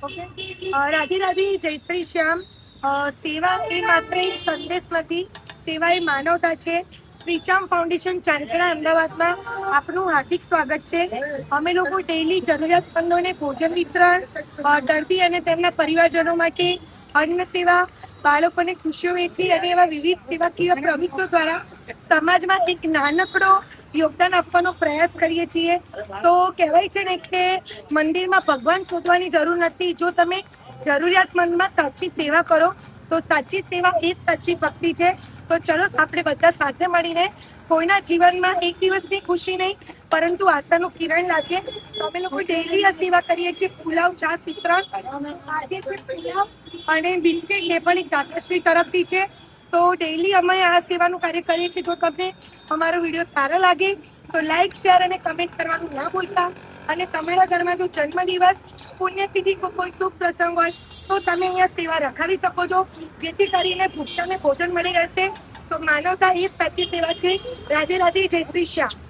રાધે રાધે, જય શ્રી શ્યામ. સેવા એ માત્ર એક સંદેશ નથી, સેવા એ માનવતા છે. શ્રી શ્યામ ફાઉન્ડેશન ચાંદખેડા અમદાવાદમાં આપનું હાર્દિક સ્વાગત છે. અમે લોકો ડેઈલી જરૂરિયાતમંદોને ભોજન વિતરણ, દર્દી અને તેમના પરિવારજનો માટે અન્ન સેવા, બાળકોને ખુશીઓ વેચવી અને એવા વિવિધ સેવાકીય પ્રવૃત્તિઓ દ્વારા સમાજમાં એક નાનકડો યોગદાન આપવાનો પ્રયાસ કરીએ છીએ. તો કહેવાય છે ને કે મંદિરમાં ભગવાન શોધવાની જરૂર નથી. જો તમે જરૂરિયાતમંદમાં સાચી સેવા કરો તો સાચી સેવા એ જ સાચી ભક્તિ છે. તો ચલો આપણે બધા સાથે મળીને કોઈના જીવનમાં એક દિવસની ખુશી નહીં પરંતુ આશાનું કિરણ લાવીએ. તો અમે લોકો ડેઈલી આ સેવા કરીએ છીએ. પુલાવ છાશ વિતરણ આજે છે પુલાવ અને બિસ્કિટ એ પણ એક દાતાશ્રી તરફથી છે. તો ડેઈલી અમે આ સેવાનું કાર્ય કરીએ છીએ. જો તમને અમારો વિડીયો સારો લાગે તો લાઈક, શેર અને કમેન્ટ કરવાનું ના ભૂલતા. અને તમારા ઘરમાં જો જન્મદિવસ, પુણ્યતિથિ, કોઈ શુભ પ્રસંગ હોય તો તમે અહીંયા સેવા રખાવી શકો છો, જેથી કરીને ભૂખ્યાને ભોજન મળી રહેશે. તો માનવતા એ જ સાચી સેવા છે. રાધે રાધે, જય શ્રી શ્યામ.